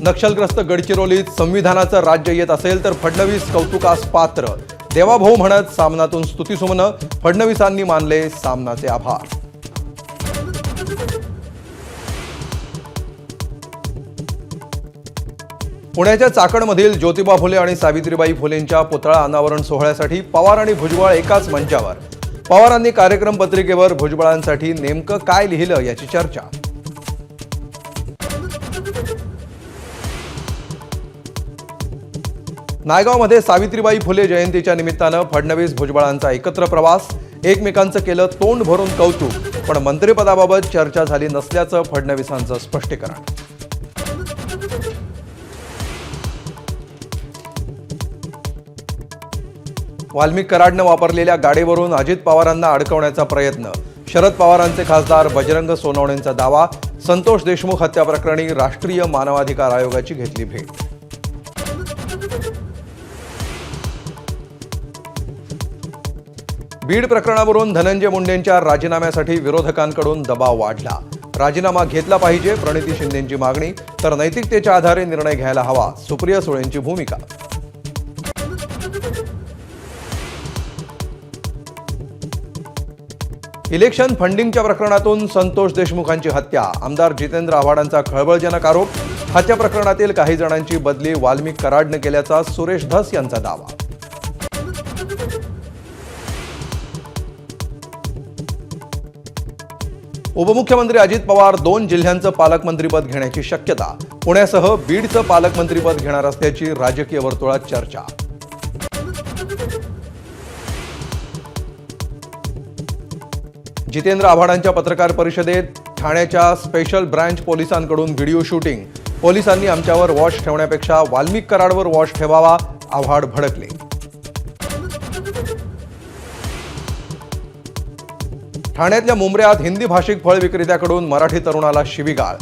नक्षलग्रस्त गडचिरोलीत संविधानाचं राज्य येत असेल तर फडणवीस कौतुकास पात्र, देवाभाऊ म्हणत सामनातून स्तुतिसुमनं. फडणवीसांनी मानले सामनाचे आभार. पुण्याच्या चाकणमधील ज्योतिबा फुले आणि सावित्रीबाई फुलेंच्या पुतळा अनावरण सोहळ्यासाठी पवार आणि भुजबळ एकाच मंचावर. पवारांनी कार्यक्रम पत्रिकेवर भुजबळांसाठी नेमकं काय लिहिलं याची चर्चा. नायगावमध्ये सावित्रीबाई फुले जयंतीच्या निमित्तानं फडणवीस भुजबळांचा एकत्र प्रवास. एकमेकांचं केलं तोंड भरून कौतुक, पण मंत्रिपदाबाबत चर्चा झाली नसल्याचं फडणवीसांचं स्पष्टीकरण. वाल्मिक कराडनं वापरलेल्या गाडीवरून अजित पवारांना अडकवण्याचा प्रयत्न. शरद पवारांचे खासदार बजरंग सोनवणेंचा दावा. संतोष देशमुख हत्या प्रकरणी राष्ट्रीय मानवाधिकार आयोगाची घेतली भेट. बीड प्रकरणावरून धनंजय मुंडेंच्या राजीनाम्यासाठी विरोधकांकडून दबाव वाढला. राजीनामा घेतला पाहिजे प्रणिती शिंदेंची मागणी, तर नैतिकतेच्या आधारे निर्णय घ्यायला हवा सुप्रिया सुळेंची भूमिका. इलेक्शन फंडिंगच्या प्रकरणातून संतोष देशमुखांची हत्या. आमदार जितेंद्र आव्हाडांचा खळबळजनक आरोप. हत्या प्रकरणातील काही जणांची बदली वाल्मिक कराडनं केल्याचा सुरेश धस यांचा दावा. उपमुख्यमंत्री अजित पवार 2 जिल्ह्यांचं पालकमंत्रीपद घेण्याची शक्यता. पुण्यासह बीडचं पालकमंत्रीपद घेणार असल्याची राजकीय वर्तुळात चर्चा. जितेंद्र आव्हाडांच्या पत्रकार परिषदेत ठाण्याच्या स्पेशल ब्रांच पोलिसांकडून व्हिडिओ शूटिंग. पोलिसांनी आमच्यावर वॉच ठेवण्यापेक्षा वाल्मिक कराडवर वॉच ठेवावा, आव्हाड भडकले. ठाण्यातल्या मुंब्र्यात हिंदी भाषिक फळ विक्रेत्याकडून मराठी तरुणाला शिवीगाळ.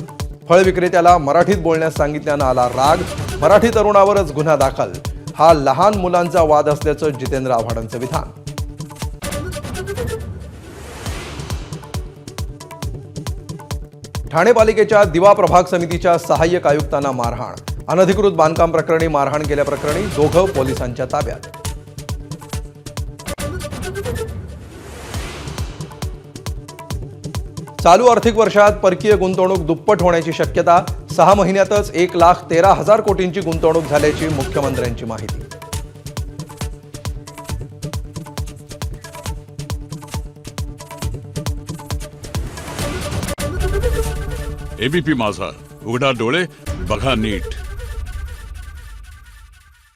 फळ विक्रेत्याला मराठीत बोलण्यास सांगितल्यानं आला राग. मराठी तरुणावरच गुन्हा दाखल. हा लहान मुलांचा वाद असल्याचं जितेंद्र आव्हाडांचं विधान. ठाणे पालिकेच्या दिवा प्रभाग समितीच्या सहाय्यक आयुक्तांना मारहाण. अनधिकृत बांधकाम प्रकरणी मारहाण केल्याप्रकरणी 2 पोलिसांच्या ताब्यात. चालू आर्थिक वर्षात परकीय गुंतवणूक दुप्पट होण्याची शक्यता. 6 महिन्यातच 1,13,000 कोटींची गुंतवणूक झाल्याची मुख्यमंत्र्यांची माहिती. एबीपी माझा, उघडा डोळे बघा नीट.